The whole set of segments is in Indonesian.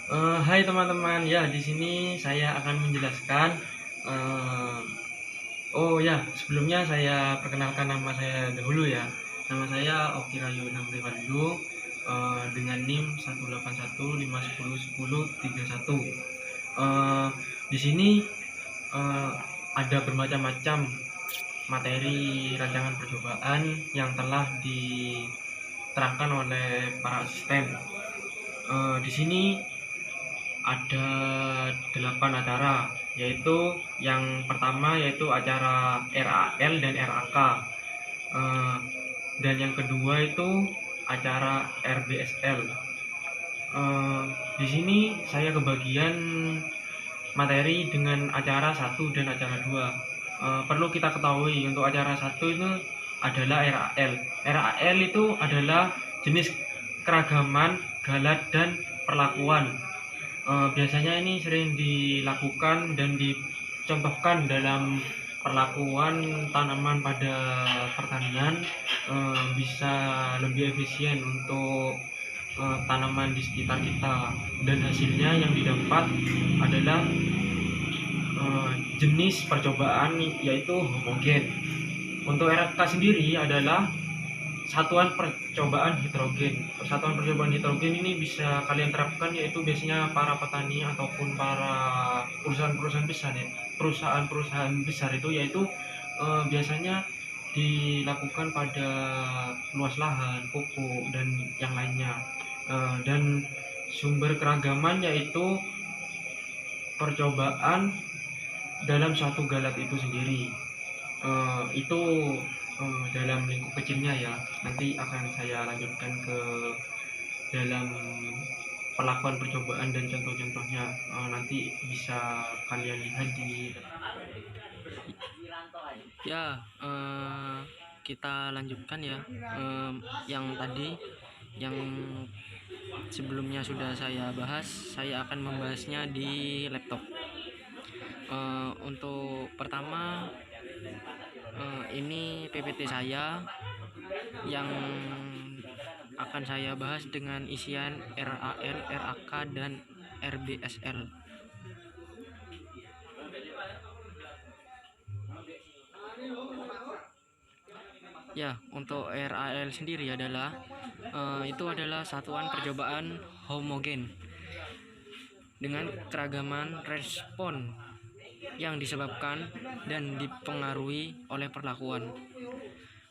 Hai teman-teman, ya di sini saya akan menjelaskan. eh, oh ya, sebelumnya saya perkenalkan nama saya dahulu ya. Nama saya Oki Rayu Namriwarjo, dengan NIM 181510131. Eh, di sini eh, ada bermacam-macam materi rancangan percobaan yang telah diterangkan oleh para asisten. Di sini ada 8 acara, yaitu yang pertama yaitu acara RAL dan RAK. Dan yang kedua itu acara RBSL. Di sini saya kebagian materi dengan acara 1 dan acara 2. Perlu kita ketahui untuk acara 1 itu adalah RAL. RAL itu adalah jenis keragaman, galat, dan perlakuan. Biasanya ini sering dilakukan dan dicontohkan dalam perlakuan tanaman pada pertanian, bisa lebih efisien untuk tanaman di sekitar kita, dan hasilnya yang didapat adalah jenis percobaan yaitu homogen. Untuk RFK sendiri adalah satuan percobaan hidrogen. Satuan percobaan hidrogen ini bisa kalian terapkan, yaitu biasanya para petani ataupun para perusahaan-perusahaan besar ya. Perusahaan-perusahaan besar itu yaitu biasanya dilakukan pada luas lahan, pupuk, dan yang lainnya. Dan sumber keragaman yaitu percobaan dalam suatu galat itu sendiri. Itu dalam lingkup kecilnya ya. Nanti akan saya lanjutkan ke dalam perlakuan percobaan dan contoh-contohnya. Nanti bisa kalian lihat di Ya, kita lanjutkan ya. Yang tadi, yang sebelumnya sudah saya bahas, saya akan membahasnya di laptop. Untuk pertama, ini PPT saya yang akan saya bahas dengan isian RAL, RAK, dan RBSL. Ya, untuk RAL sendiri adalah itu adalah satuan percobaan homogen dengan keragaman respon yang disebabkan dan dipengaruhi oleh perlakuan.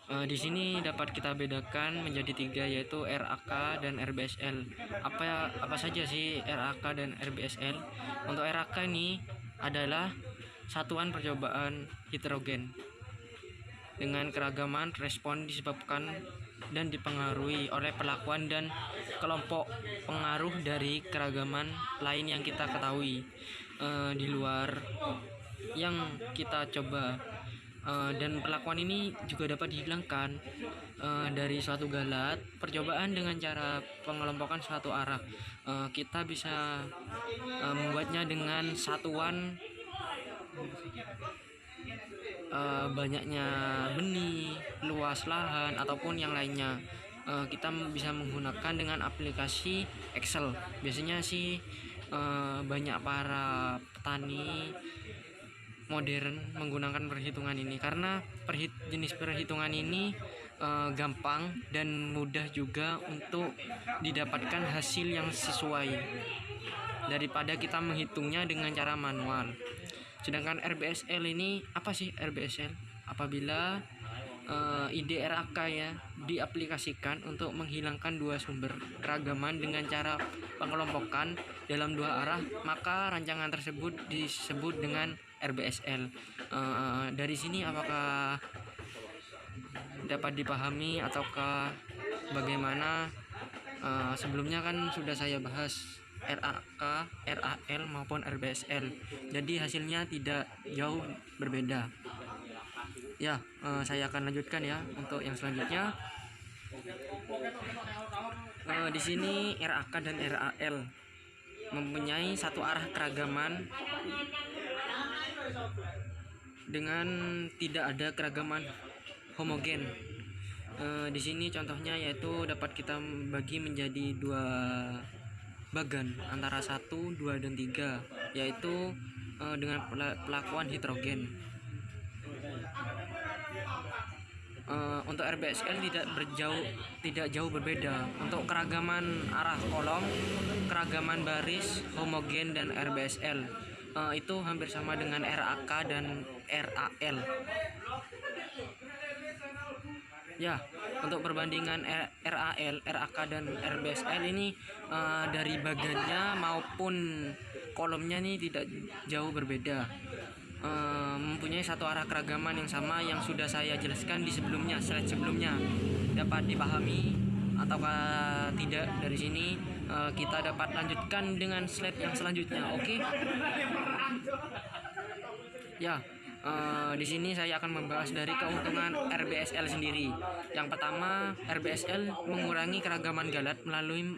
Di sini dapat kita bedakan menjadi tiga, yaitu RAK dan RBSL. Apa saja sih RAK dan RBSL? Untuk RAK ini adalah satuan percobaan hidrogen dengan keragaman respon disebabkan dan dipengaruhi oleh perlakuan dan kelompok pengaruh dari keragaman lain yang kita ketahui di luar yang kita coba. Dan perlakuan ini juga dapat dihilangkan dari suatu galat percobaan dengan cara pengelompokan suatu arah. Kita bisa membuatnya dengan satuan banyaknya benih, luas lahan, ataupun yang lainnya. Kita bisa menggunakan dengan aplikasi Excel. Biasanya sih banyak para petani modern menggunakan perhitungan ini karena jenis perhitungan ini gampang dan mudah juga untuk didapatkan hasil yang sesuai daripada kita menghitungnya dengan cara manual. Sedangkan RBSL ini, apa sih RBSL? Apabila ide RAK ya diaplikasikan untuk menghilangkan dua sumber keragaman dengan cara pengelompokan dalam dua arah, maka rancangan tersebut disebut dengan RBSL. Dari sini apakah dapat dipahami ataukah bagaimana? Sebelumnya kan sudah saya bahas RAK, RAL maupun RBSL. Jadi hasilnya tidak jauh berbeda. Ya, saya akan lanjutkan ya untuk yang selanjutnya. Di sini RAK dan RAL mempunyai satu arah keragaman dengan tidak ada keragaman homogen. Di sini contohnya yaitu dapat kita bagi menjadi dua bagan antara 1, 2, dan 3, yaitu dengan pelakuan hidrogen. Untuk RBSL tidak jauh berbeda. Untuk keragaman arah kolom, keragaman baris, homogen, dan RBSL itu hampir sama dengan RAK dan RAL. Ya, untuk perbandingan RAL, RAK, dan RBSL ini dari bagannya maupun kolomnya ini tidak jauh berbeda. Mempunyai satu arah keragaman yang sama yang sudah saya jelaskan di slide sebelumnya. Dapat dipahami ataukah tidak dari sini? Kita dapat lanjutkan dengan slide yang selanjutnya. Oke. Ya, di sini saya akan membahas dari keuntungan RBSL sendiri. Yang pertama, RBSL mengurangi keragaman galat melalui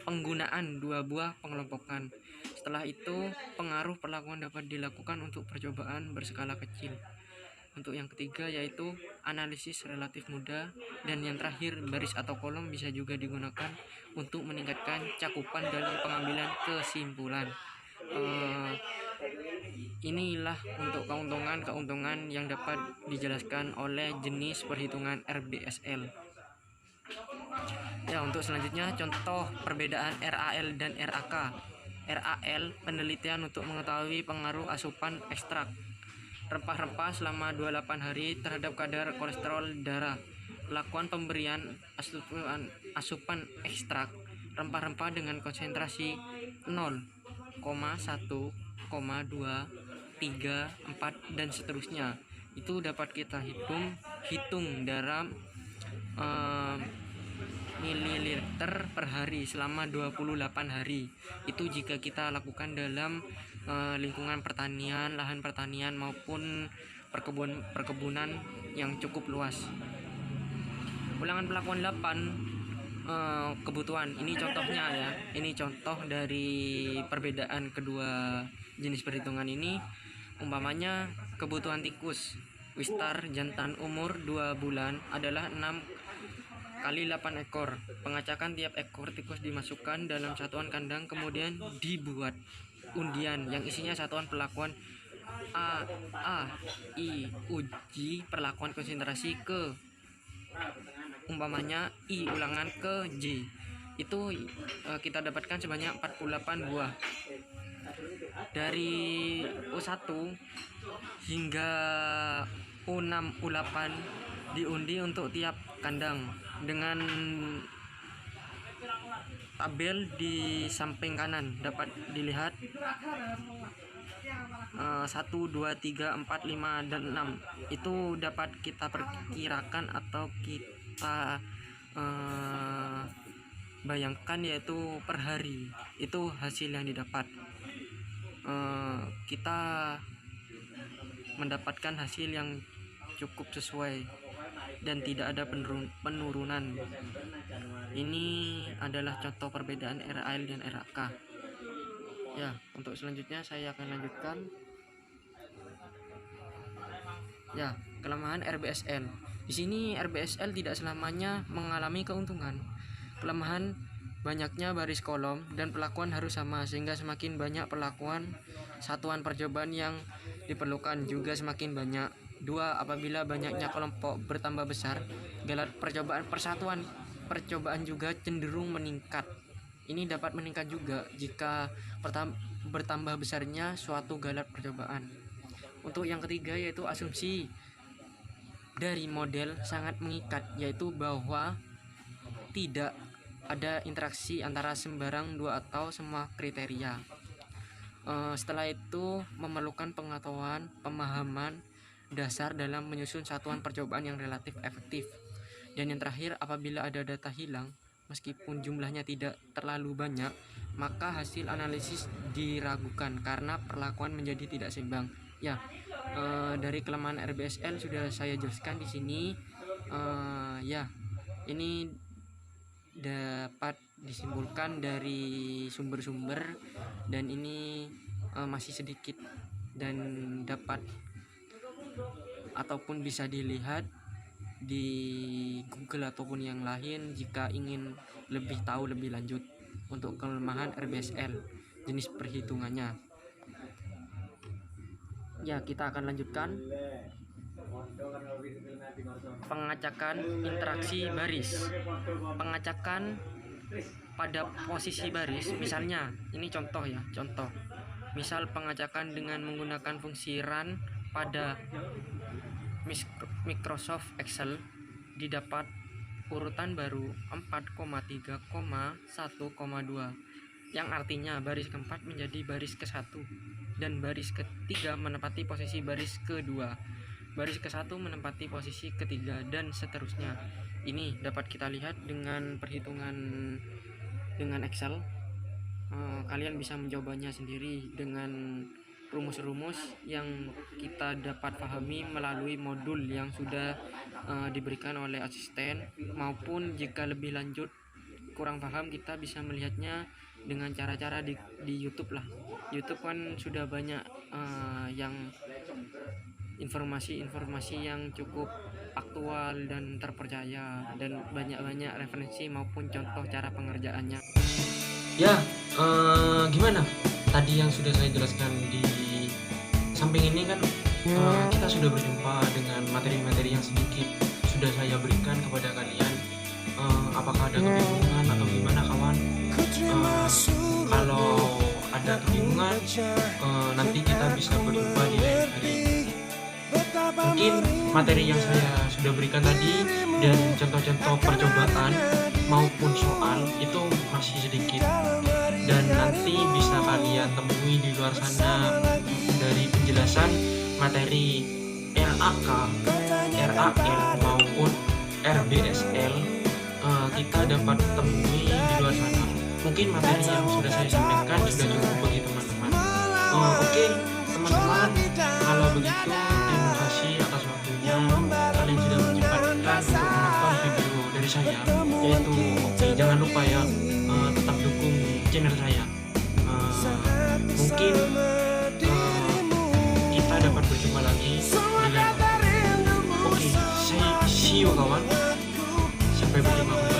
penggunaan 2 buah pengelompokan. Setelah itu, pengaruh perlakuan dapat dilakukan untuk percobaan berskala kecil. Untuk yang ketiga yaitu analisis relatif mudah, dan yang terakhir baris atau kolom bisa juga digunakan untuk meningkatkan cakupan dalam pengambilan kesimpulan. Inilah untuk keuntungan yang dapat dijelaskan oleh jenis perhitungan RBSL. Ya, untuk selanjutnya contoh perbedaan RAL dan RAK. RAL, penelitian untuk mengetahui pengaruh asupan ekstrak rempah-rempah selama 28 hari terhadap kadar kolesterol darah. Lakukan pemberian asupan ekstrak rempah-rempah dengan konsentrasi 0,1, 2, 3, 4, dan seterusnya. Itu dapat kita hitung dalam mililiter per hari selama 28 hari. Itu jika kita lakukan dalam lingkungan pertanian, lahan pertanian maupun perkebunan yang cukup luas. Ulangan pelakuan 8, kebutuhan. Ini contohnya ya. Ini contoh dari perbedaan kedua jenis perhitungan ini. Umpamanya kebutuhan tikus Wistar jantan umur 2 bulan adalah 6 kali 8 ekor. Pengacakan tiap ekor tikus dimasukkan dalam satuan kandang, kemudian dibuat undian yang isinya satuan perlakuan A, I, uji perlakuan konsentrasi ke, umpamanya I ulangan ke J. Itu kita dapatkan sebanyak 48 buah. Dari U1 hingga U6, U8 diundi untuk tiap kandang dengan tabel di samping kanan dapat dilihat 1, 2, 3, 4, 5, dan 6. Itu dapat kita perkirakan atau kita bayangkan, yaitu per hari itu hasil yang didapat. Kita mendapatkan hasil yang cukup sesuai dan tidak ada penurunan. Ini adalah contoh perbedaan RAL dan RAK. Ya, untuk selanjutnya saya akan lanjutkan. Ya, kelemahan RBSL. Di sini RBSL tidak selamanya mengalami keuntungan. Kelemahan banyaknya baris kolom dan perlakuan harus sama, sehingga semakin banyak perlakuan satuan percobaan yang diperlukan juga semakin banyak. 2. Apabila banyaknya kelompok bertambah besar, galat persatuan percobaan juga cenderung meningkat. Ini dapat meningkat juga jika bertambah besarnya suatu galat percobaan. Untuk yang ketiga yaitu asumsi dari model sangat mengikat, yaitu bahwa tidak ada interaksi antara sembarang 2 atau semua kriteria. Setelah itu memerlukan pengetahuan, pemahaman dasar dalam menyusun satuan percobaan yang relatif efektif. Dan yang terakhir, apabila ada data hilang meskipun jumlahnya tidak terlalu banyak, maka hasil analisis diragukan karena perlakuan menjadi tidak seimbang. Ya, dari kelemahan RBSL sudah saya jelaskan di sini. Ya, ini dapat disimpulkan dari sumber-sumber, dan ini masih sedikit dan dapat ataupun bisa dilihat di Google ataupun yang lain jika ingin lebih tahu lebih lanjut. untuk kelemahan RBSL, jenis perhitungannya. Ya, kita akan lanjutkan. Pengacakan interaksi baris. Pengacakan pada posisi baris, misalnya ini contoh ya, contoh. Misal pengacakan dengan menggunakan fungsi run pada Microsoft Excel didapat urutan baru 4,3,1,2, yang artinya baris keempat menjadi baris ke-1 dan baris ketiga menempati posisi baris kedua, baris ke-1 menempati posisi ketiga, dan seterusnya. Ini dapat kita lihat dengan perhitungan dengan Excel. Kalian bisa menjawabnya sendiri dengan rumus-rumus yang kita dapat pahami melalui modul yang sudah diberikan oleh asisten, maupun jika lebih lanjut kurang paham, kita bisa melihatnya dengan cara-cara di YouTube lah. YouTube kan sudah banyak yang informasi-informasi yang cukup aktual dan terpercaya, dan banyak-banyak referensi maupun contoh cara pengerjaannya. Ya, gimana? Tadi yang sudah saya jelaskan di samping ini kan kita sudah berjumpa dengan materi-materi yang sedikit sudah saya berikan kepada kalian. Apakah ada kebingungan atau gimana kawan? Kalau ada kebingungan, nanti kita bisa berjumpa di lain hari. Mungkin materi yang saya sudah berikan tadi dan contoh-contoh percobaan maupun soal itu masih sedikit, dan nanti bisa kalian temui di luar sana dari penjelasan materi RAK, RAL maupun RBSL. Kita dapat temui di luar sana. Mungkin materi yang sudah saya sampaikan sudah cukup bagi teman-teman. Oke, teman-teman, kalau begitu terima kasih atas waktunya. Kalian sudah menyempatkan untuk menonton video dari saya, yaitu jangan lupa ya, tetap dukung channel saya. Mungkin kita dapat berjumpa lagi di lain waktu. Oke, see you kawan, sampai berjumpa kembali.